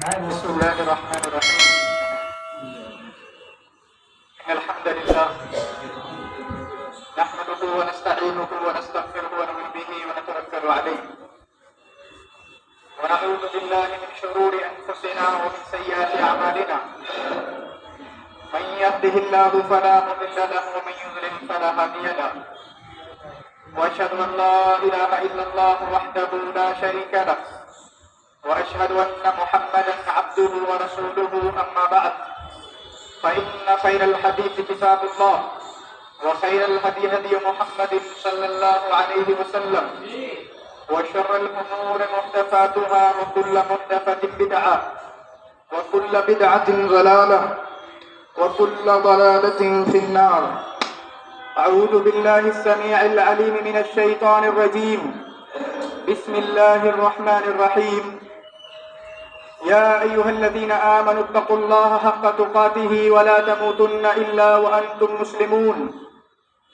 بسم الله الرحمن الرحيم. إن الحمد لله نحمده ونستعينه ونستغفره ونؤمن به ونتوكل عليه ونعوذ بالله من شرور أنفسنا ومن سيئات أعمالنا. من يهده الله فلا مضل له ومن يضلل فلا هادي له. وأشهد أن لا إله إلا الله وحده لا شريك له وأشهد أن محمدا عبده ورسوله. أما بعد فإن خير الحديث كتاب الله وخير الهدي هدي محمد صلى الله عليه وسلم وشر الأمور محدثاتها وكل محدثة بدعة وكل بدعة ضلالة وكل ضلالة في النار. أعوذ بالله السميع العليم من الشيطان الرجيم. بسم الله الرحمن الرحيم. يا أيها الذين آمنوا اتقوا الله حق تقاته ولا تموتن إلا وأنتم مسلمون.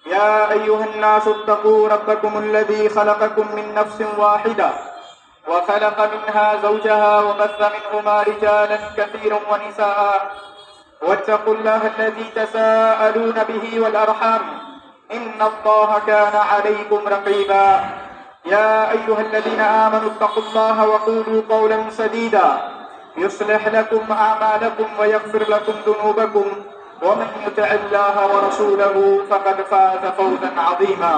يا أيها الناس اتقوا ربكم الذي خلقكم من نفس واحدة وخلق منها زوجها وبث منهما رجالا كثيرا ونساء واتقوا الله الذي تساءلون به والأرحام إن الله كان عليكم رقيبا. يا أيها الذين آمنوا اتقوا الله وقولوا قولا سديدا يصلح لكم أعمالكم ويغفر لكم ذنوبكم ومن يطع الله ورسوله فقد فاز فوزا عظيما.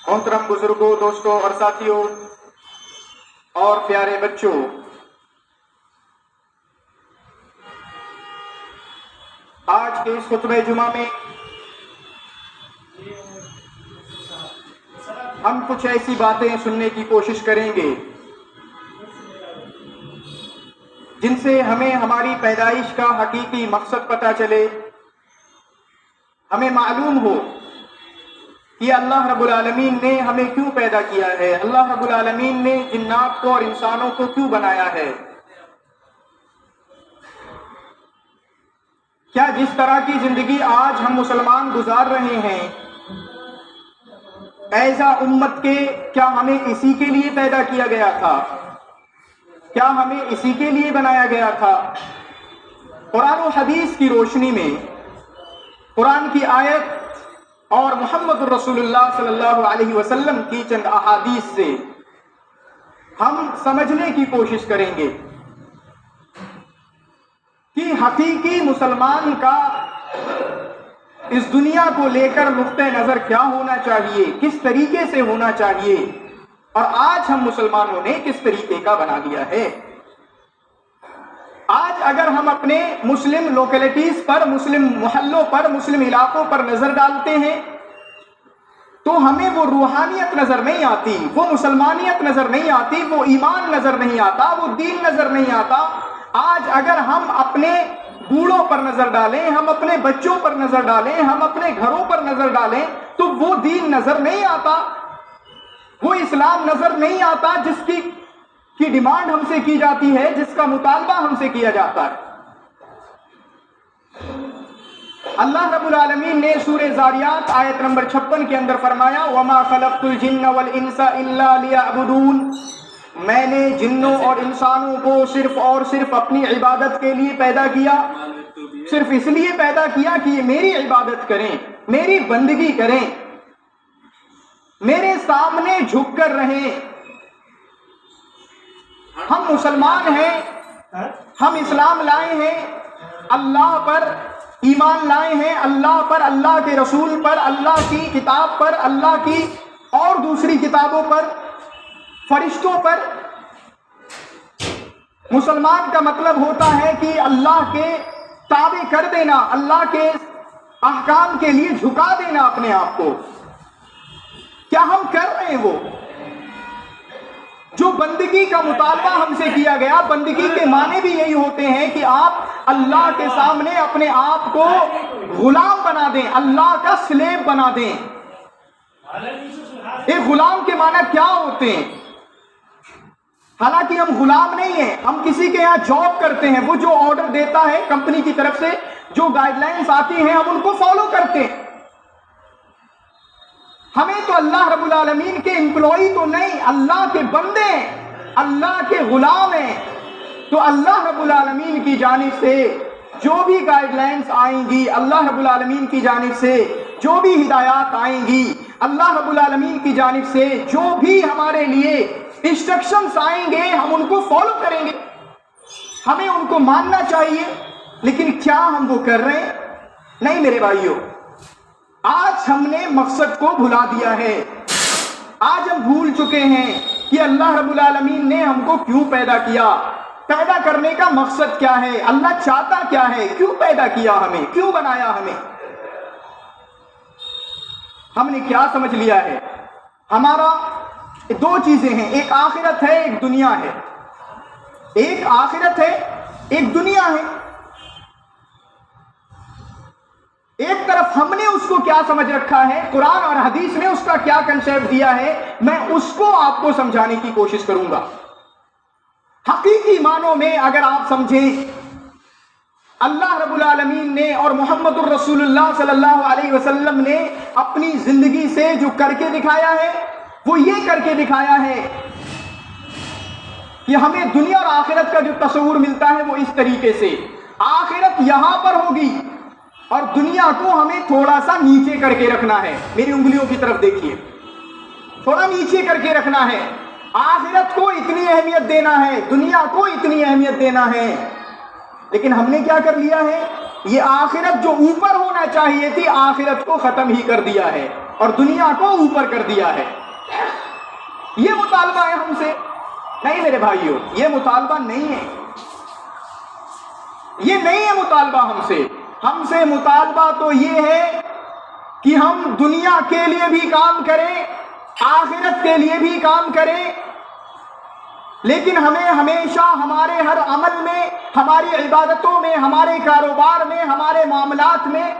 محترم بزرگوں، دوستوں اور ساتھیوں اور پیارے بچوں، آج کے اس خطبہ جمعہ میں ہم کچھ ایسی باتیں سننے کی کوشش کریں گے جن سے ہمیں ہماری پیدائش کا حقیقی مقصد پتہ چلے، ہمیں معلوم ہو کہ اللہ رب العالمین نے ہمیں کیوں پیدا کیا ہے، اللہ رب العالمین نے جنات کو اور انسانوں کو کیوں بنایا ہے. کیا جس طرح کی زندگی آج ہم مسلمان گزار رہے ہیں ایسا امت کے، کیا ہمیں اسی کے لیے پیدا کیا گیا تھا؟ کیا ہمیں اسی کے لیے بنایا گیا تھا؟ قرآن و حدیث کی روشنی میں، قرآن کی آیت اور محمد الرسول اللہ صلی اللہ علیہ وسلم کی چند احادیث سے ہم سمجھنے کی کوشش کریں گے کہ حقیقی مسلمان کا اس دنیا کو لے کر نقطہ نظر کیا ہونا چاہیے، کس طریقے سے ہونا چاہیے، اور آج ہم مسلمانوں نے کس طریقے کا بنا دیا ہے. آج اگر ہم اپنے مسلم لوکیلٹیز پر، مسلم محلوں پر، مسلم علاقوں پر نظر ڈالتے ہیں تو ہمیں وہ روحانیت نظر نہیں آتی، وہ مسلمانیت نظر نہیں آتی، وہ ایمان نظر نہیں آتا، وہ دین نظر نہیں آتا. آج اگر ہم اپنے بوڑھوں پر نظر ڈالیں، ہم اپنے بچوں پر نظر ڈالیں، ہم اپنے گھروں پر نظر ڈالیں تو وہ دین نظر نہیں آتا، وہ اسلام نظر نہیں آتا جس کی ڈیمانڈ ہم سے کی جاتی ہے، جس کا مطالبہ ہم سے کیا جاتا ہے. اللہ رب العالمین نے سورہ زاریات آیت نمبر 56 کے اندر فرمایا وَمَا خَلَقْتُ الْجِنَّ وَالْإِنسَ إِلَّا لِيَعْبُدُونَ. میں نے جنوں اور انسانوں کو صرف اور صرف اپنی عبادت کے لیے پیدا کیا، صرف اس لیے پیدا کیا کہ یہ میری عبادت کریں، میری بندگی کریں، میرے سامنے جھک کر رہیں. ہم مسلمان ہیں، ہم اسلام لائے ہیں، اللہ پر ایمان لائے ہیں، اللہ پر، اللہ کے رسول پر، اللہ کی کتاب پر، اللہ کی اور دوسری کتابوں پر، فرشتوں پر. مسلمان کا مطلب ہوتا ہے کہ اللہ کے تابع کر دینا، اللہ کے احکام کے لیے جھکا دینا اپنے آپ کو. کیا ہم کر رہے ہیں؟ وہ جو بندگی کا مطالبہ ہم سے کیا گیا، بندگی کے معنی بھی یہی ہوتے ہیں کہ آپ اللہ کے سامنے اپنے آپ کو غلام بنا دیں، اللہ کا سلیب بنا دیں. ایک غلام کے معنی کیا ہوتے ہیں؟ حالانکہ ہم غلام نہیں ہیں، ہم کسی کے یہاں جاب کرتے ہیں، وہ جو آرڈر دیتا ہے کمپنی کی طرف سے، جو گائیڈ لائنز آتی ہیں ہم ان کو فالو کرتے ہیں. ہمیں تو اللہ رب العالمین کے امپلائی تو نہیں، اللہ کے بندے ہیں. اللہ کے غلام ہیں تو اللہ رب العالمین کی جانب سے جو بھی گائیڈ لائنز آئیں گی، اللہ رب العالمین کی جانب سے جو بھی ہدایات آئیں گی، اللہ رب العالمین کی جانب سے جو بھی ہمارے لیے انسٹرکشنز آئیں گے، ہم ان کو فالو کریں گے، ہمیں ان کو ماننا چاہیے۔ لیکن کیا ہم وہ کر رہے ہیں؟ نہیں میرے بھائیوں، آج ہم نے مقصد کو بھلا دیا ہے۔ آج ہم بھول چکے ہیں کہ اللہ رب العالمین نے ہم کو کیوں پیدا کیا، پیدا کرنے کا مقصد کیا ہے، اللہ چاہتا کیا ہے، کیوں پیدا کیا ہمیں، کیوں بنایا ہمیں۔ ہم نے کیا سمجھ لیا ہے؟ ہمارا دو چیزیں ہیں، ایک آخرت ہے، ایک دنیا ہے۔ ایک آخرت ہے، ایک دنیا ہے۔ ایک طرف ہم نے اس کو کیا سمجھ رکھا ہے، قرآن اور حدیث نے اس کا کیا کنسیپٹ دیا ہے، میں اس کو آپ کو سمجھانے کی کوشش کروں گا۔ حقیقی معنوں میں اگر آپ سمجھیں، اللہ رب العالمین نے اور محمد الرسول اللہ صلی اللہ علیہ وسلم نے اپنی زندگی سے جو کر کے دکھایا ہے، وہ یہ کر کے دکھایا ہے کہ ہمیں دنیا اور آخرت کا جو تصور ملتا ہے وہ اس طریقے سے، آخرت یہاں پر ہوگی اور دنیا کو ہمیں تھوڑا سا نیچے کر کے رکھنا ہے۔ میری انگلیوں کی طرف دیکھیے، تھوڑا نیچے کر کے رکھنا ہے۔ آخرت کو اتنی اہمیت دینا ہے، دنیا کو اتنی اہمیت دینا ہے۔ لیکن ہم نے کیا کر لیا ہے، یہ آخرت جو اوپر ہونا چاہیے تھی، آخرت کو ختم ہی کر دیا ہے اور دنیا کو اوپر کر دیا ہے۔ یہ مطالبہ ہے ہم سے؟ نہیں میرے بھائیوں، یہ مطالبہ نہیں ہے، یہ نہیں ہے مطالبہ ہم سے۔ ہم سے مطالبہ تو یہ ہے کہ ہم دنیا کے لیے بھی کام کریں، آخرت کے لیے بھی کام کریں، لیکن ہمیں ہمیشہ ہمارے ہر عمل میں، ہماری عبادتوں میں، ہمارے کاروبار میں، ہمارے معاملات میں،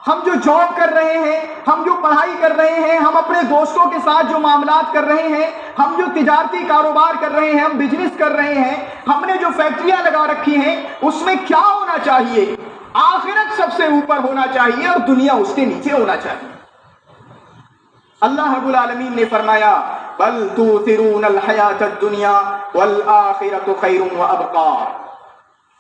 ہم جو جاب کر رہے ہیں، ہم جو پڑھائی کر رہے ہیں، ہم اپنے دوستوں کے ساتھ جو معاملات کر رہے ہیں، ہم جو تجارتی کاروبار کر رہے ہیں، ہم بزنس کر رہے ہیں، ہم نے جو فیکٹریاں لگا رکھی ہیں، اس میں کیا ہونا چاہیے؟ آخرت سب سے اوپر ہونا چاہیے اور دنیا اس کے نیچے ہونا چاہیے۔ اللہ رب العالمین نے فرمایا بل تؤثرون الحیات الدنیا والآخرۃ خیر وابقی،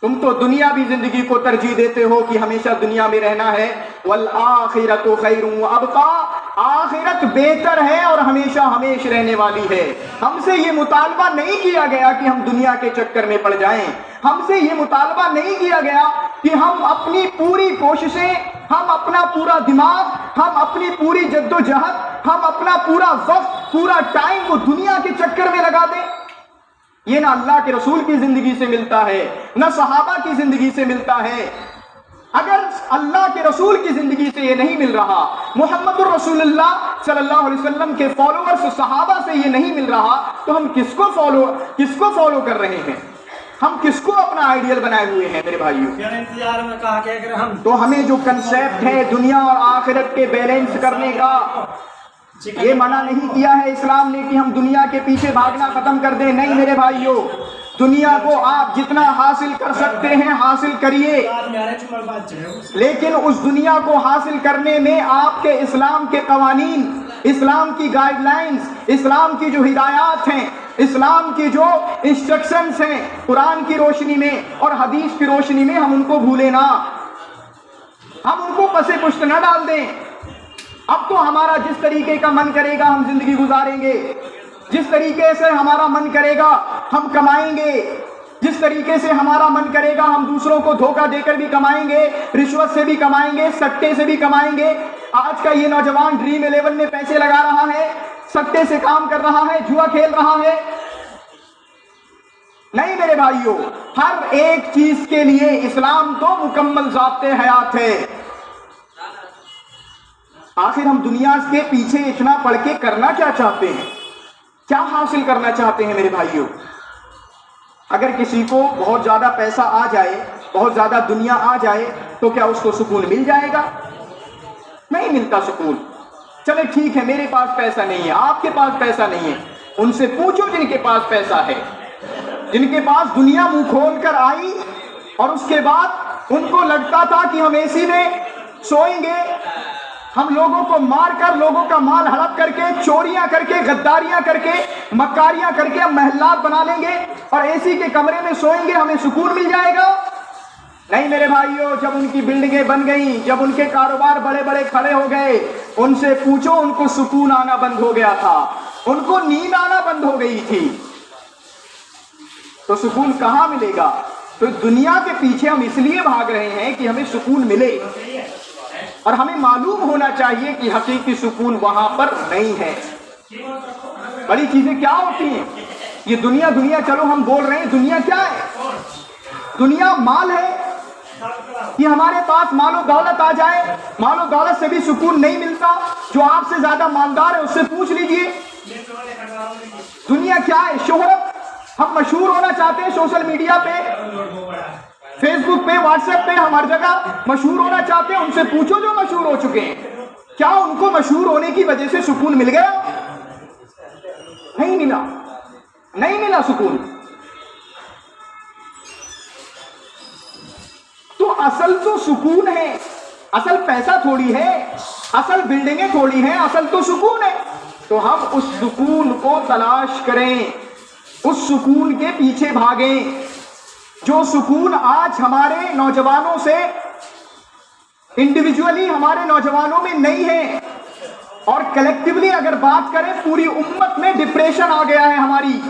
تم تو دنیاوی زندگی کو ترجیح دیتے ہو کہ ہمیشہ دنیا میں رہنا ہے، والآخرۃ خیر وابقی، آخرت بہتر ہے اور ہمیشہ ہمیش رہنے والی ہے۔ ہم سے یہ مطالبہ نہیں کیا گیا کہ ہم دنیا کے چکر میں پڑ جائیں، ہم سے یہ مطالبہ نہیں کیا گیا کہ ہم اپنی پوری کوششیں، ہم اپنا پورا دماغ، ہم اپنی پوری جد و جہد، ہم اپنا پورا وقت، پورا ٹائم وہ دنیا کے چکر میں لگا دیں۔ یہ نہ اللہ کے رسول کی زندگی سے ملتا ہے، نہ صحابہ کی زندگی سے ملتا ہے۔ اگر اللہ کے رسول کی زندگی سے یہ نہیں مل رہا، محمد الرسول اللہ صلی اللہ علیہ وسلم کے فالوورز صحابہ سے یہ نہیں مل رہا، تو ہم کس کو فالو کر رہے ہیں؟ ہم کس کو اپنا آئیڈیل بنائے ہوئے ہیں میرے بھائیوں؟ تو ہمیں جو کنسیپٹ ہے دنیا اور آخرت کے بیلنس کرنے کا، یہ منع نہیں کیا ہے اسلام نے کہ ہم دنیا کے پیچھے بھاگنا ختم کر دیں۔ نہیں میرے بھائیوں، دنیا کو آپ جتنا حاصل کر سکتے ہیں حاصل کریے، لیکن اس دنیا کو حاصل کرنے میں آپ کے اسلام کے قوانین، اسلام کی گائیڈ لائنز، اسلام کی جو ہدایات ہیں، اسلام کی جو انسٹرکشنز ہیں، قرآن کی روشنی میں اور حدیث کی روشنی میں ہم ان کو بھولے نہ، ہم ان کو پسے پشت نہ ڈال دیں۔ اب تو ہمارا جس طریقے کا من کرے گا ہم زندگی گزاریں گے، جس طریقے سے ہمارا من کرے گا ہم کمائیں گے، جس طریقے سے ہمارا من کرے گا ہم دوسروں کو دھوکہ دے کر بھی کمائیں گے، رشوت سے بھی کمائیں گے، سٹے سے بھی کمائیں گے۔ آج کا یہ نوجوان ڈریم 11 میں پیسے لگا رہا ہے، سٹے سے کام کر رہا ہے، جوا کھیل رہا ہے۔ نہیں میرے بھائیوں، ہر ایک چیز کے لیے اسلام تو مکمل ضابطۂ حیات ہے۔ آخر ہم دنیا کے پیچھے اتنا پڑھ کے کرنا کیا چاہتے ہیں، کیا حاصل کرنا چاہتے ہیں میرے بھائیوں؟ اگر کسی کو بہت زیادہ پیسہ آ جائے، بہت زیادہ دنیا آ جائے، تو کیا اس کو سکون مل جائے گا؟ نہیں ملتا سکون۔ چلے ٹھیک ہے، میرے پاس پیسہ نہیں ہے، آپ کے پاس پیسہ نہیں ہے، ان سے پوچھو جن کے پاس پیسہ ہے، جن کے پاس دنیا منہ کھول کر آئی اور اس کے بعد ان کو لگتا تھا کہ ہم اے سی میں سوئیں گے، ہم لوگوں کو مار کر، لوگوں کا مال ہڑپ کر کے، چوریاں کر کے، غداریاں کر کے، مکاریاں کر کے ہم محلات بنا لیں گے اور اے سی کے کمرے میں سوئیں گے، ہمیں سکون مل جائے گا؟ نہیں میرے بھائیوں، جب ان کی بلڈنگیں بن گئیں، جب ان کے کاروبار بڑے بڑے کھڑے ہو گئے، ان سے پوچھو ان کو سکون آنا بند ہو گیا تھا، ان کو نیند آنا بند ہو گئی تھی، تو سکون کہاں ملے گا؟ تو دنیا کے پیچھے ہم اس لیے بھاگ رہے ہیں کہ ہمیں سکون ملے، اور ہمیں معلوم ہونا چاہیے کہ حقیقی سکون وہاں پر نہیں ہے۔ بڑی چیزیں کیا ہوتی ہیں؟ یہ دنیا دنیا، چلو ہم بول رہے ہیں دنیا کیا ہے؟ دنیا مال ہے کہ ہمارے پاس مال و دولت آ جائے، مال و دولت سے بھی سکون نہیں ملتا، جو آپ سے زیادہ مالدار ہے اس سے پوچھ لیجئے۔ دنیا کیا ہے؟ شہرت، ہم مشہور ہونا چاہتے ہیں سوشل میڈیا پہ، فیس بک پہ، واٹس ایپ پہ، ہم ہر جگہ مشہور ہونا چاہتے ہیں، ان سے پوچھو جو مشہور ہو چکے ہیں، کیا ان کو مشہور ہونے کی وجہ سے سکون مل گیا؟ نہیں ملا، نہیں ملا سکون۔ تو اصل تو سکون ہے، اصل پیسہ تھوڑی ہے، اصل بلڈنگیں تھوڑی ہیں، اصل تو سکون ہے۔ تو ہم اس سکون کو تلاش کریں، اس سکون کے پیچھے بھاگیں، جو سکون آج ہمارے نوجوانوں سے، انڈیویجولی ہمارے نوجوانوں میں نہیں ہے، اور کلیکٹیولی اگر بات کریں پوری امت میں ڈپریشن آ گیا ہے ہماری،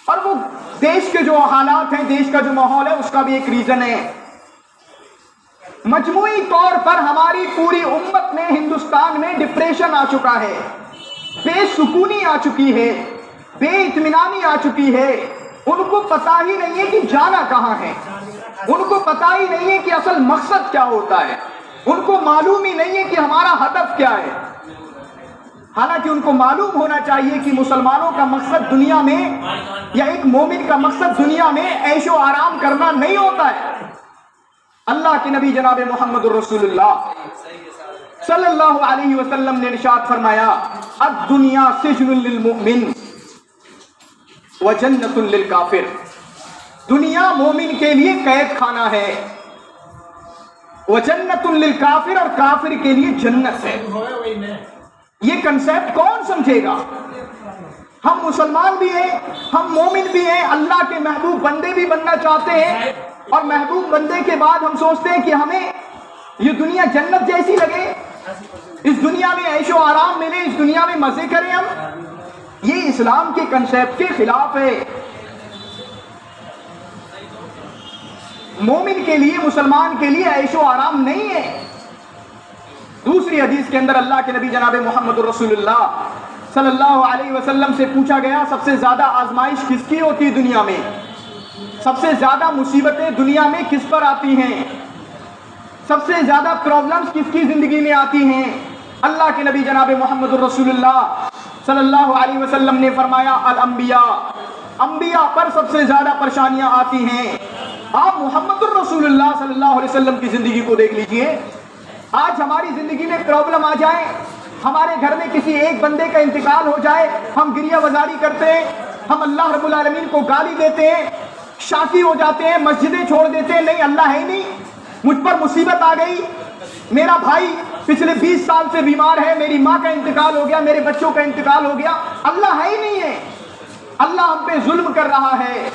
اور وہ دیش کے جو حالات ہیں، دیش کا جو ماحول ہے، اس کا بھی ایک ریزن ہے۔ مجموعی طور پر ہماری پوری امت میں، ہندوستان میں ڈپریشن آ چکا ہے، بے سکونی آ چکی ہے، بے اطمینانی آ چکی ہے۔ ان کو پتا ہی نہیں ہے کہ جانا کہاں ہے، ان کو پتا ہی نہیں ہے کہ اصل مقصد کیا ہوتا ہے، ان کو معلوم ہی نہیں ہے کہ ہمارا ہدف کیا ہے۔ حالانکہ ان کو معلوم ہونا چاہیے کہ مسلمانوں کا مقصد دنیا میں، یا ایک مومن کا مقصد دنیا میں عیش و آرام کرنا نہیں ہوتا ہے۔ اللہ کے نبی جناب محمد الرسول اللہ صلی اللہ علیہ وسلم نے ارشاد فرمایا، الدنیا سجن للمؤمن وجنت للکافر، دنیا مومن کے لیے قید خانہ ہے، وجنت للکافر، اور کافر کے لیے جنت ہے۔ یہ کنسیپٹ کون سمجھے گا؟ ہم مسلمان بھی ہیں، ہم مومن بھی ہیں، اللہ کے محبوب بندے بھی بننا چاہتے ہیں، اور محبوب بندے کے بعد ہم سوچتے ہیں کہ ہمیں یہ دنیا جنت جیسی لگے، اس دنیا میں عیش و آرام ملے، اس دنیا میں مزے کریں ہم۔ یہ اسلام کے کنسیپٹ کے خلاف ہے۔ مومن کے لیے، مسلمان کے لیے عیش و آرام نہیں ہے۔ دوسری حدیث کے اندر اللہ کے نبی جناب محمد الرسول اللہ صلی اللہ علیہ وسلم سے پوچھا گیا، سب سے زیادہ آزمائش کس کی ہوتی ہے دنیا میں؟ سب سے زیادہ مصیبتیں دنیا میں کس پر آتی ہیں؟ سب سے زیادہ پرابلمز کس کی زندگی میں آتی ہیں؟ اللہ کے نبی جناب محمد الرسول اللہ صلی اللہ علیہ وسلم نے فرمایا، الانبیاء، انبیاء پر سب سے زیادہ پریشانیاں آتی ہیں۔ آپ محمد الرسول اللہ صلی اللہ علیہ وسلم کی زندگی کو دیکھ لیجئے۔ آج ہماری زندگی میں پرابلم آ جائے، ہمارے گھر میں کسی ایک بندے کا انتقال ہو جائے، ہم گریہ وزاری کرتے ہیں، ہم اللہ رب العالمین کو گالی دیتے ہیں، شاکی ہو جاتے ہیں، مسجدیں چھوڑ دیتے ہیں، نہیں اللہ ہے ہی نہیں، مجھ پر مصیبت آ گئی، میرا بھائی پچھلے 20 سال سے بیمار ہے، میری ماں کا انتقال ہو گیا، میرے بچوں کا انتقال ہو گیا، اللہ ہے ہی نہیں ہے، اللہ ہم پہ ظلم کر رہا ہے۔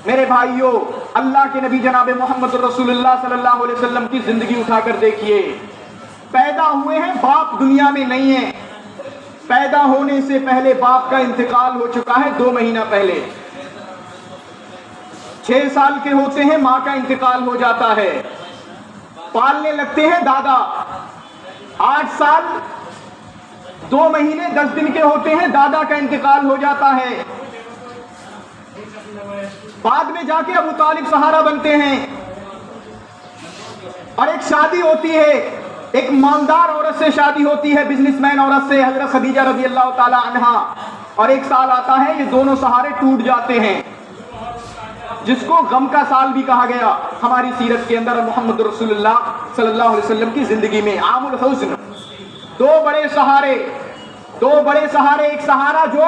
میرے بھائیوں، اللہ کے نبی جناب محمد رسول اللہ صلی اللہ علیہ وسلم کی زندگی اٹھا کر دیکھیے۔ پیدا ہوئے ہیں، باپ دنیا میں نہیں ہے، پیدا ہونے سے پہلے باپ کا انتقال ہو چکا ہے 2 مہینہ پہلے۔ 6 سال کے ہوتے ہیں، ماں کا انتقال ہو جاتا ہے، پالنے لگتے ہیں دادا۔ 8 سال 2 مہینے 10 دن کے ہوتے ہیں، دادا کا انتقال ہو جاتا ہے۔ بعد میں جا کے ابو طالب سہارا بنتے ہیں، اور ایک شادی ہوتی ہے، ایک مالدار عورت سے شادی ہوتی ہے، بزنس مین عورت سے، حضرت خدیجہ رضی اللہ تعالی عنہا، اور ایک سال آتا ہے، یہ دونوں سہارے ٹوٹ جاتے ہیں، جس کو غم کا سال بھی کہا گیا ہماری سیرت کے اندر، محمد رسول اللہ صلی اللہ علیہ وسلم کی زندگی میں عام الحزن۔ 2 بڑے سہارے، ایک سہارا جو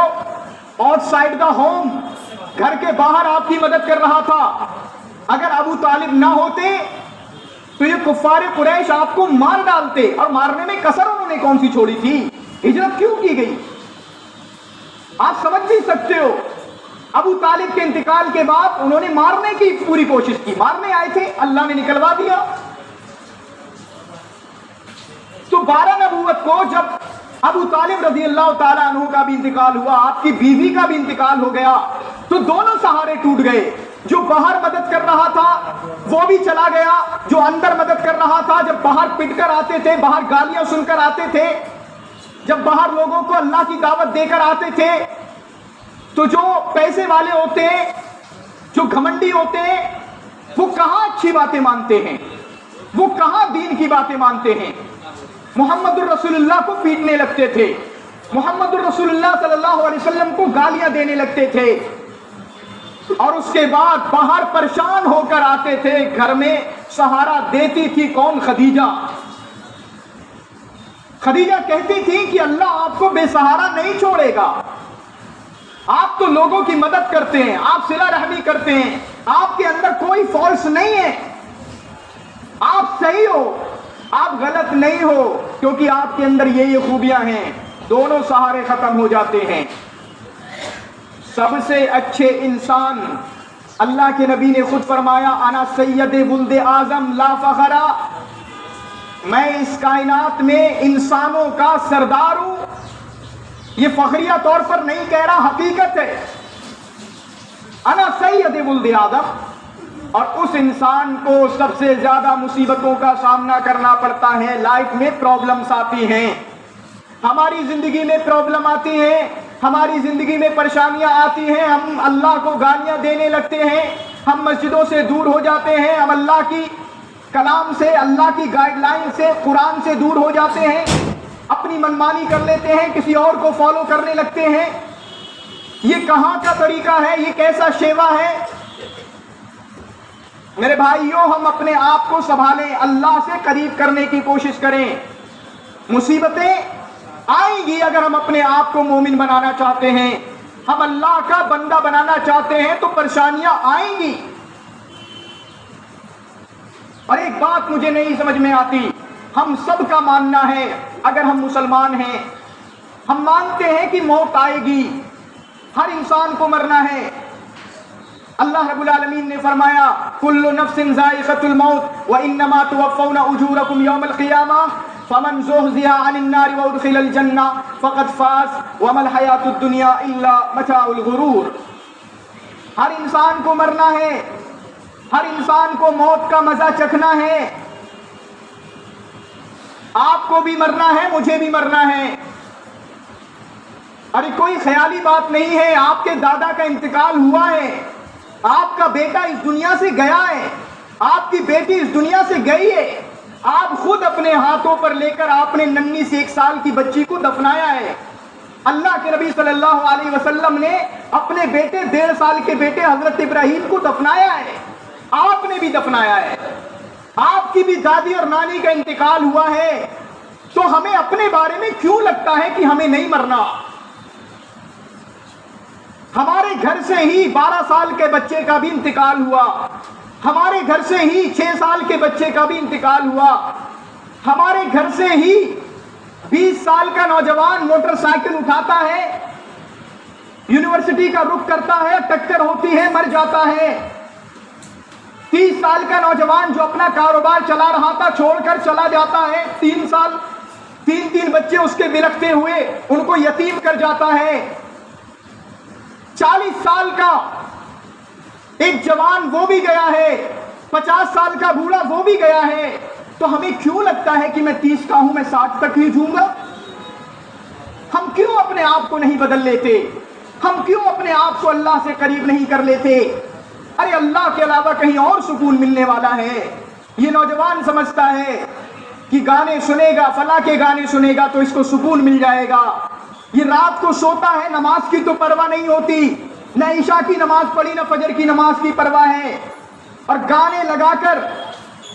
آؤٹ سائڈ دا ہوم، گھر کے باہر آپ کی مدد کر رہا تھا۔ اگر ابو طالب نہ ہوتے تو یہ کفار قریش آپ کو مار ڈالتے، اور مارنے میں کسر انہوں نے کون سی چھوڑی تھی؟ ہجرت کیوں کی گئی؟ آپ سمجھ بھی سکتے ہو، ابو طالب کے انتقال کے بعد انہوں نے مارنے کی پوری کوشش کی، مارنے آئے تھے، اللہ نے نکلوا دیا۔ تو 12 نبوت کو جب ابو طالب رضی اللہ تعالیٰ عنہ کا بھی انتقال ہوا، آپ کی بیوی کا بھی انتقال ہو گیا، تو دونوں سہارے ٹوٹ گئے۔ جو باہر مدد کر رہا تھا وہ بھی چلا گیا، جو اندر مدد کر رہا تھا، جب باہر پٹ کر آتے تھے، باہر گالیاں سن کر آتے تھے، جب باہر لوگوں کو اللہ کی دعوت دے کر آتے تھے، تو جو پیسے والے ہوتے ہیں، جو گھمنڈی ہوتے ہیں، وہ کہاں اچھی باتیں مانتے ہیں، وہ کہاں دین کی باتیں مانتے ہیں؟ محمد الرسول اللہ کو پیٹنے لگتے تھے، محمد الرسول اللہ صلی اللہ علیہ وسلم کو گالیاں دینے لگتے تھے، اور اس کے بعد باہر پریشان ہو کر آتے تھے، گھر میں سہارا دیتی تھی کون؟ خدیجہ۔ خدیجہ کہتی تھی کہ اللہ آپ کو بے سہارا نہیں چھوڑے گا، آپ تو لوگوں کی مدد کرتے ہیں، آپ صلہ رحمی کرتے ہیں، آپ کے اندر کوئی فالس نہیں ہے، آپ صحیح ہو، آپ غلط نہیں ہو، کیونکہ آپ کے اندر یہ خوبیاں ہیں۔ دونوں سہارے ختم ہو جاتے ہیں۔ سب سے اچھے انسان، اللہ کے نبی نے خود فرمایا انا سید ولد اعظم لا فخرا، میں اس کائنات میں انسانوں کا سردار ہوں، یہ فخریہ طور پر نہیں کہہ رہا، حقیقت ہے۔ انا سید ولد اعظم، اور اس انسان کو سب سے زیادہ مصیبتوں کا سامنا کرنا پڑتا ہے، لائف میں پرابلمز آتی ہیں، ہماری زندگی میں پرابلم آتی ہیں، ہماری زندگی میں پریشانیاں آتی ہیں، ہم اللہ کو گالیاں دینے لگتے ہیں، ہم مسجدوں سے دور ہو جاتے ہیں، ہم اللہ کی کلام سے، اللہ کی گائیڈ لائن سے، قرآن سے دور ہو جاتے ہیں، اپنی منمانی کر لیتے ہیں، کسی اور کو فالو کرنے لگتے ہیں۔ یہ کہاں کا طریقہ ہے؟ یہ کیسا شیوا ہے؟ میرے بھائیوں، ہم اپنے آپ کو سنبھالیں، اللہ سے قریب کرنے کی کوشش کریں۔ مصیبتیں آئیں گی اگر ہم اپنے آپ کو مومن بنانا چاہتے ہیں، ہم اللہ کا بندہ بنانا چاہتے ہیں تو پریشانیاں آئیں گی۔ اور ایک بات مجھے نہیں سمجھ میں آتی، ہم سب کا ماننا ہے، اگر ہم مسلمان ہیں، ہم مانتے ہیں کہ موت آئے گی، ہر انسان کو مرنا ہے۔ اللہ رب العالمین نے فرمایا کل نفس ذائقۃ الموت وانما توفون اجورکم یوم القیامہ فمن زحزح عن النار وادخل الجنہ فقد فاز وما الحیاۃ الدنیا الا متاع الغرور۔ ہر انسان کو مرنا ہے، ہر انسان کو موت کا مزہ چکھنا ہے، آپ کو بھی مرنا ہے، مجھے بھی مرنا ہے۔ ارے کوئی خیالی بات نہیں ہے، آپ کے دادا کا انتقال ہوا ہے، آپ کا بیٹا اس دنیا سے گیا ہے، آپ کی بیٹی اس دنیا سے گئی ہے، آپ خود اپنے ہاتھوں پر لے کر آپ نے ننھی سے 1 سال کی بچی کو دفنایا ہے۔ اللہ کے نبی صلی اللہ علیہ وسلم نے اپنے بیٹے 1.5 سال کے بیٹے حضرت ابراہیم کو دفنایا ہے، آپ نے بھی دفنایا ہے، آپ کی بھی دادی اور نانی کا انتقال ہوا ہے، تو ہمیں اپنے بارے میں کیوں لگتا ہے کہ ہمیں نہیں مرنا؟ ہمارے گھر سے ہی 12 سال کے بچے کا بھی انتقال ہوا، ہمارے گھر سے ہی 6 سال کے بچے کا بھی انتقال ہوا، ہمارے گھر سے ہی 20 سال کا نوجوان موٹر سائیکل اٹھاتا ہے، یونیورسٹی کا رخ کرتا ہے، ٹکر ہوتی ہے، مر جاتا ہے۔ 30 سال کا نوجوان جو اپنا کاروبار چلا رہا تھا چھوڑ کر چلا جاتا ہے، 3 سال 3 بچے اس کے بلکتے ہوئے ان کو یتیم کر جاتا ہے۔ 40 سال کا ایک جوان وہ بھی گیا ہے، 50 سال کا بوڑھا وہ بھی گیا ہے، تو ہمیں کیوں لگتا ہے کہ میں 30 کا ہوں، میں 60 تک ہی جوں گا؟ ہم کیوں اپنے آپ کو نہیں بدل لیتے؟ ہم کیوں اپنے آپ کو اللہ سے قریب نہیں کر لیتے؟ ارے اللہ کے علاوہ کہیں اور سکون ملنے والا ہے۔ یہ نوجوان سمجھتا ہے کہ گانے سنے گا، فلاں کے گانے سنے گا تو اس کو سکون مل جائے گا۔ یہ رات کو سوتا ہے، نماز کی تو پرواہ نہیں ہوتی، نہ عشاء کی نماز پڑھی نہ فجر کی نماز کی پرواہ ہے، اور گانے لگا کر،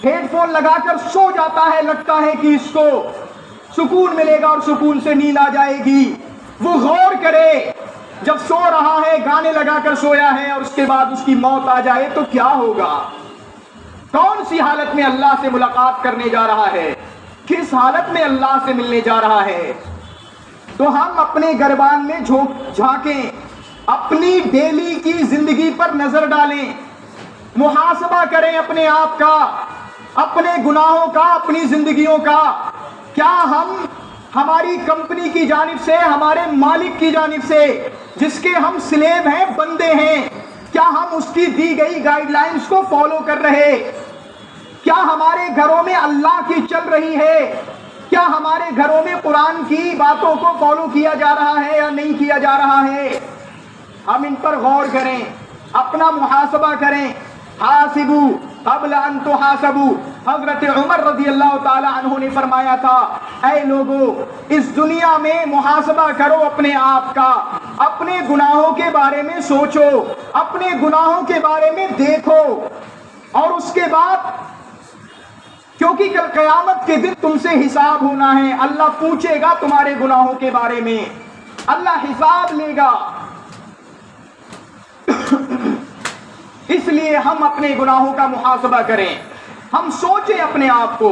ہیڈ فون لگا کر سو جاتا ہے، لگتا ہے کہ اس کو سکون ملے گا اور سکون سے نیند آ جائے گی۔ وہ غور کرے، جب سو رہا ہے، گانے لگا کر سویا ہے، اور اس کے بعد اس کی موت آ جائے تو کیا ہوگا؟ کون سی حالت میں اللہ سے ملاقات کرنے جا رہا ہے، کس حالت میں اللہ سے ملنے جا رہا ہے؟ تو ہم اپنے گربان میں جھانکیں، اپنی ڈیلی کی زندگی پر نظر ڈالیں، محاسبہ کریں اپنے آپ کا، اپنے گناہوں کا، اپنی زندگیوں کا۔ کیا ہم ہماری کمپنی کی جانب سے، ہمارے مالک کی جانب سے جس کے ہم سلیب ہیں، بندے ہیں، کیا ہم اس کی دی گئی گائیڈ لائنز کو فالو کر رہے؟ کیا ہمارے گھروں میں اللہ کی چل رہی ہے؟ کیا ہمارے گھروں میں قرآن کی باتوں کو فالو کیا جا رہا ہے یا نہیں کیا جا رہا ہے؟ ہم ان پر غور کریں، اپنا محاسبہ کریں۔ حاسبو قبل ان تحاسبو، حضرت عمر رضی اللہ تعالی عنہ نے فرمایا تھا، اے لوگو اس دنیا میں محاسبہ کرو اپنے آپ کا، اپنے گناہوں کے بارے میں سوچو، اپنے گناہوں کے بارے میں دیکھو، اور اس کے بعد کیونکہ کل قیامت کے دن تم سے حساب ہونا ہے، اللہ پوچھے گا تمہارے گناہوں کے بارے میں، اللہ حساب لے گا۔ اس لیے ہم اپنے گناہوں کا محاسبہ کریں، ہم سوچیں اپنے آپ کو،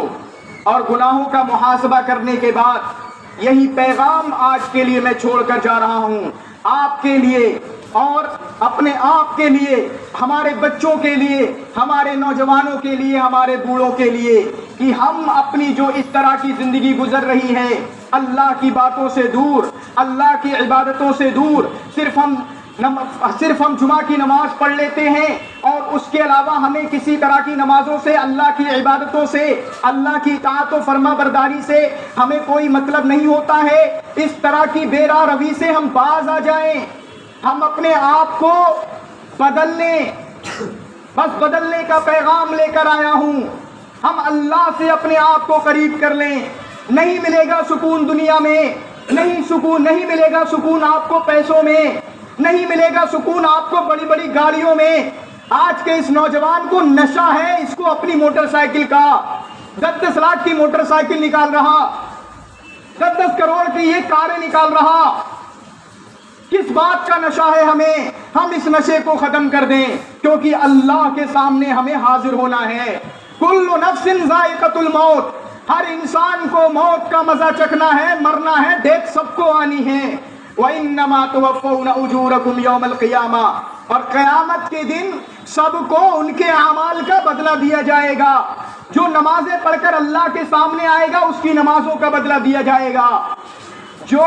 اور گناہوں کا محاسبہ کرنے کے بعد یہی پیغام آج کے لیے میں چھوڑ کر جا رہا ہوں، آپ کے لیے اور اپنے آپ کے لیے، ہمارے بچوں کے لیے، ہمارے نوجوانوں کے لیے، ہمارے بوڑھوں کے لیے، کہ ہم اپنی جو اس طرح کی زندگی گزر رہی ہے، اللہ کی باتوں سے دور، اللہ کی عبادتوں سے دور، صرف ہم جمعہ کی نماز پڑھ لیتے ہیں اور اس کے علاوہ ہمیں کسی طرح کی نمازوں سے، اللہ کی عبادتوں سے، اللہ کی اطاعت و فرما برداری سے ہمیں کوئی مطلب نہیں ہوتا ہے۔ اس طرح کی بے راہ روی سے ہم باز آ جائیں، ہم اپنے آپ کو بدل لیں، بس بدلنے کا پیغام لے کر آیا ہوں۔ ہم اللہ سے اپنے آپ کو قریب کر لیں۔ نہیں ملے گا سکون دنیا میں، نہیں ملے گا سکون آپ کو پیسوں میں، نہیں ملے گا سکون آپ کو بڑی بڑی گاڑیوں میں۔ آج کے اس نوجوان کو نشہ ہے، اس کو اپنی موٹر سائیکل کا، 10 لاکھ کی موٹر سائیکل نکال رہا، 10 کروڑ کی یہ کاریں نکال رہا۔ کس بات کا نشہ ہے ہمیں؟ ہم اس نشے کو ختم کر دیں، کیونکہ اللہ کے سامنے ہمیں حاضر ہونا ہے۔ کل نفس ذائقۃ الموت، ہر انسان کو موت کا مزہ چکھنا ہے، مرنا ہے، ڈیتھ سب کو آنی ہے۔ وَإِنَّمَا تُوَفَّوْنَ أُجُورَكُمْ يَوْمَ الْقِيَامَةِ، اور قیامت کے دن سب کو ان کے اعمال کا بدلہ دیا جائے گا۔ جو نمازیں پڑھ کر اللہ کے سامنے آئے گا اس کی نمازوں کا بدلہ دیا جائے گا۔ جو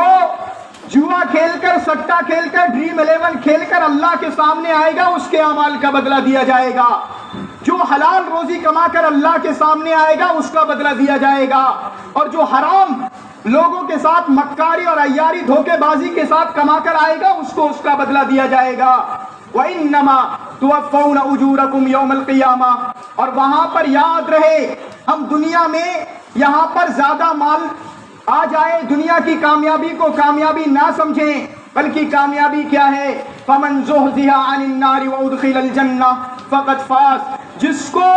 جوا کھیل کر، سٹا کھیل کر، ڈریم 11 کھیل کر اللہ کے سامنے آئے گا اس کے اعمال کا بدلہ دیا جائے گا۔ جو حلال روزی کما کر اللہ کے سامنے آئے گا اس کا بدلہ دیا جائے گا، اور جو حرام لوگوں کے ساتھ مکاری اور عیاری دھوکے بازی کے ساتھ کما کر آئے گا اس کو اس کا بدلہ دیا جائے گا۔ وَإِنَّمَا تُوَفَّوْنَ أُجُورَكُمْ يَوْمَ الْقِيَامَةِ، اور وہاں پر یاد رہے، ہم دنیا میں یہاں پر زیادہ مال آ جائے، دنیا کی کامیابی کو کامیابی نہ سمجھیں، بلکہ کامیابی کیا ہے؟ فَمَنْ زُحْزِحَ عَنِ النَّارِ وَأُدْخِلَ الْجَنَّةَ فَقَدْ فَازَ، جس کو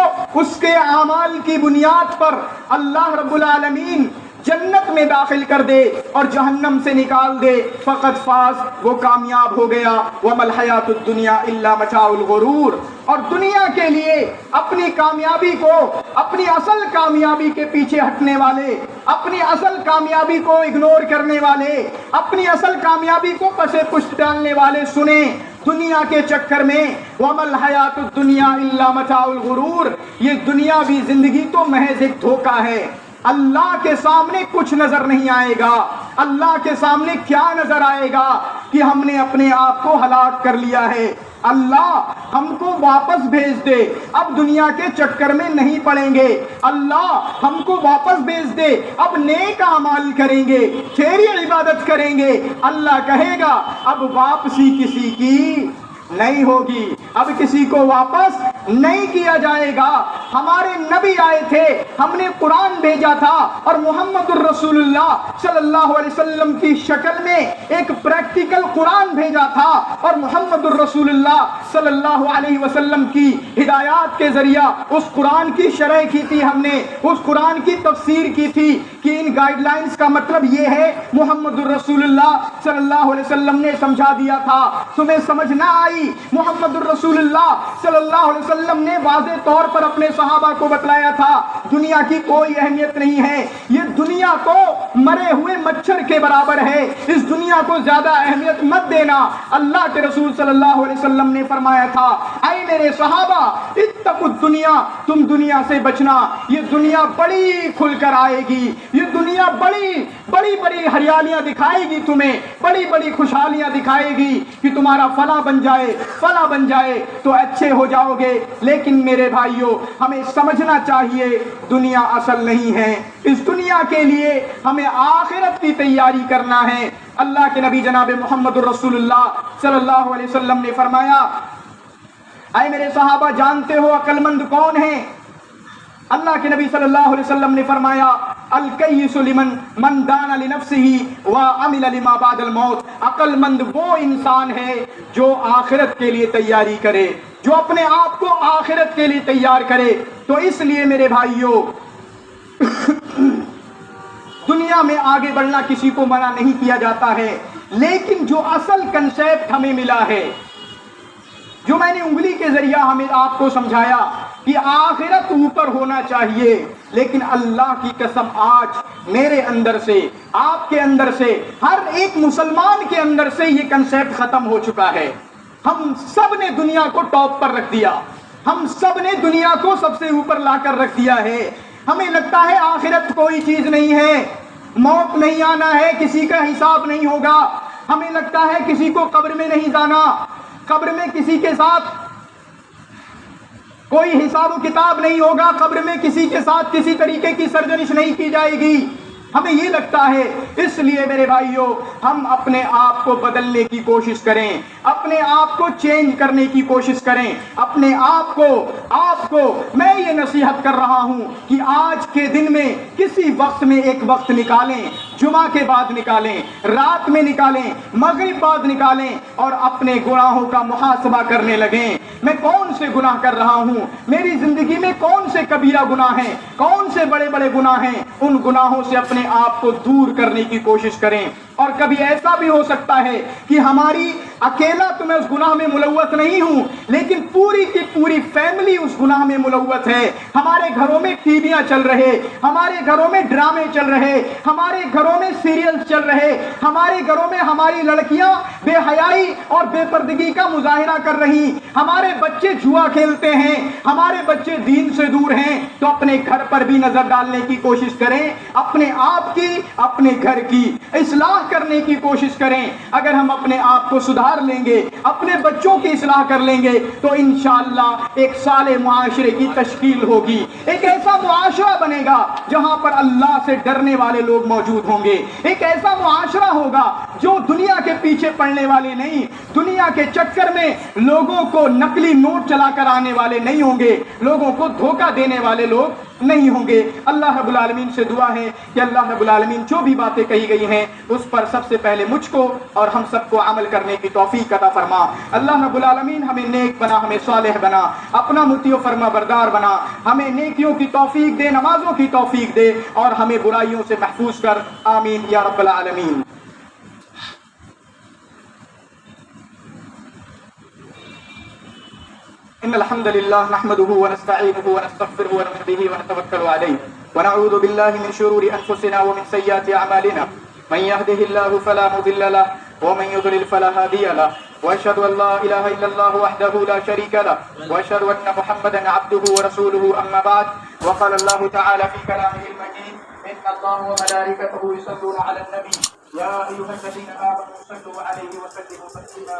اس کے اعمال کی بنیاد پر اللہ رب العالمین جنت میں داخل کر دے اور جہنم سے نکال دے، فقط فاز، وہ کامیاب ہو گیا۔ وَمَا الْحَيَاةُ الدُّنْيَا إِلَّا مَتَاعُ الْغُرُورِ، اور دنیا کے لیے اپنی کامیابی کو، اپنی اصل کامیابی کے پیچھے ہٹنے والے، اپنی اصل کامیابی کو اگنور کرنے والے، اپنی اصل کامیابی کو پسے پشت ڈالنے والے سنیں دنیا کے چکر میں وَمَا الْحَيَاةُ الدُّنْيَا إِلَّا مَتَاعُ الْغُرُورِ، یہ دنیاوی زندگی تو محض ایک دھوکہ ہے۔ اللہ کے سامنے کچھ نظر نہیں آئے گا۔ اللہ کے سامنے کیا نظر آئے گا کہ ہم نے اپنے آپ کو ہلاک کر لیا ہے۔ اللہ ہم کو واپس بھیج دے، اب دنیا کے چکر میں نہیں پڑیں گے۔ اللہ ہم کو واپس بھیج دے، اب نیک اعمال کریں گے، تیری عبادت کریں گے۔ اللہ کہے گا اب واپسی کسی کی نہیں ہوگی، اب کسی کو واپس نہیں کیا جائے گا۔ ہمارے نبی آئے تھے، ہم نے قرآن بھیجا تھا، اور محمد الرسول اللہ صلی اللہ علیہ وسلم کی شکل میں ایک پریکٹیکل قرآن بھیجا تھا، اور محمد الرسول اللہ صلی اللہ علیہ وسلم کی ہدایات کے ذریعہ اس قرآن کی شرح کی تھی، ہم نے اس قرآن کی تفسیر کی تھی کہ ان گائیڈ لائنز کا مطلب یہ ہے محمد الرسول اللہ صلی اللہ علیہ وسلم نے سمجھا دیا تھا، تمہیں سمجھ نہ آئی؟ محمد الرسول اللہ صلی اللہ علیہ وسلم نے واضح طور پر اپنے صحابہ کو بتلایا تھا دنیا کی کوئی اہمیت نہیں ہے، یہ دنیا تو مرے ہوئے مچھر کے برابر ہے، اس دنیا کو زیادہ اہمیت مت دینا۔ اللہ کے رسول صلی اللہ علیہ وسلم نے فرمایا تھا اے میرے صحابہ اتقوا الدنیا، تم دنیا سے بچنا، یہ دنیا بڑی کھل کر آئے گی، یہ دنیا بڑی بڑی ہریالیاں دکھائے گی، تمہیں بڑی بڑی خوشحالیاں دکھائے گی کہ تمہارا فلاں بن جائے تو اچھے ہو جاؤ گے، لیکن میرے بھائیوں ہمیں سمجھنا چاہیے دنیا اصل نہیں ہے، اس دنیا کے لیے ہمیں آخرت کی تیاری کرنا ہے۔ اللہ کے نبی جناب محمد الرسول اللہ صلی اللہ علیہ وسلم نے فرمایا اے میرے صحابہ جانتے ہو عقل مند کون ہے؟ اللہ کے نبی صلی اللہ علیہ وسلم نے فرمایا الکیس لمن من دان لنفسه وعمل لما بعد الموت، عقل مند وہ انسان ہے جو آخرت کے لیے تیاری کرے، جو اپنے آپ کو آخرت کے لیے تیار کرے۔ تو اس لیے میرے بھائیوں دنیا میں آگے بڑھنا کسی کو منع نہیں کیا جاتا ہے، لیکن جو اصل کنسیپٹ ہمیں ملا ہے، جو میں نے انگلی کے ذریعہ ہمیں آپ کو سمجھایا کہ آخرت اوپر ہونا چاہیے، لیکن اللہ کی قسم آج میرے اندر سے، آپ کے اندر سے، ہر ایک مسلمان کے اندر سے یہ کنسیپٹ ختم ہو چکا ہے۔ ہم سب نے دنیا کو ٹاپ پر رکھ دیا، ہم سب نے دنیا کو سب سے اوپر لا کر رکھ دیا ہے۔ ہمیں لگتا ہے آخرت کوئی چیز نہیں ہے، موت نہیں آنا ہے، کسی کا حساب نہیں ہوگا، ہمیں لگتا ہے کسی کو قبر میں نہیں جانا، قبر میں کسی کے ساتھ کوئی حساب و کتاب نہیں ہوگا، قبر میں کسی کے ساتھ کسی طریقے کی سرزنش نہیں کی جائے گی، ہمیں یہ لگتا ہے۔ اس لیے میرے بھائیوں ہم اپنے آپ کو بدلنے کی کوشش کریں، اپنے آپ کو چینج کرنے کی کوشش کریں، اپنے آپ کو میں یہ نصیحت کر رہا ہوں کہ آج کے دن میں کسی وقت میں ایک وقت نکالیں، جمعہ کے بعد نکالیں، رات میں نکالیں، مغرب بعد نکالیں اور اپنے گناہوں کا محاسبہ کرنے لگیں۔ میں کون سے گناہ کر رہا ہوں، میری زندگی میں کون سے کبیرہ گناہ ہیں، کون سے بڑے بڑے گناہ ہیں، ان گناہوں سے اپنے آپ کو دور کرنے کی کوشش کریں۔ اور کبھی ایسا بھی ہو سکتا ہے کہ ہماری اکیلا تو میں اس گناہ میں ملوث نہیں ہوں، لیکن پوری کی پوری فیملی اس گناہ میں ملوث ہے۔ ہمارے گھروں میں ٹی ویاں چل رہے، ہمارے گھروں میں ڈرامے چل رہے، ہمارے گھروں میں سیریلز چل رہے، ہمارے گھروں میں ہماری لڑکیاں بے حیائی اور بے پردگی کا مظاہرہ کر رہی، ہمارے بچے جوا کھیلتے ہیں، ہمارے بچے دین سے دور ہیں۔ تو اپنے گھر پر بھی نظر ڈالنے کی کوشش کریں، اپنے آپ کی، اپنے گھر کی اصلاح کرنے کی کوشش کریں۔ اگر ہم اپنے آپ کو سدھار لیں گے، اپنے بچوں کی اصلاح کر لیں گے تو انشاءاللہ ایک صالح معاشرے کی تشکیل ہوگی، ایک ایسا معاشرہ بنے گا جہاں پر اللہ سے ڈرنے والے لوگ موجود ہوں گے، ایک ایسا معاشرہ ہوگا جو دنیا کے پیچھے پڑنے والے نہیں، دنیا کے چکر میں لوگوں کو نقلی نوٹ چلا کر آنے والے نہیں ہوں گے، لوگوں کو دھوکہ دینے والے لوگ نہیں ہوں گے۔ اللہ رب العالمین سے دعا ہے کہ اللہ رب العالمین جو بھی باتیں کہی گئی ہیں اس پر سب سے پہلے مجھ کو اور ہم سب کو عمل کرنے کی توفیق عطا فرما۔ اللہ رب العالمین ہمیں نیک بنا، ہمیں صالح بنا، اپنا مطیع و فرما بردار بنا، ہمیں نیکیوں کی توفیق دے، نمازوں کی توفیق دے اور ہمیں برائیوں سے محفوظ کر، آمین یا رب العالمین۔ إن الحمد لله نحمده ونستعينه ونستغفره ونؤمن به ونتوكل عليه ونعوذ بالله من شرور أنفسنا ومن سيئات أعمالنا من يهده الله فلا مضل له ومن يضلل فلا هادي له وأشهد أن لا إله إلا الله وحده لا شريك له وأشهد أن محمدا عبده ورسوله أما بعد وقال الله تعالى في كلامه المجيد إن الله وملائكته يصلون على النبي يا أيها الذين آمنوا صلوا عليه وسلموا تسليما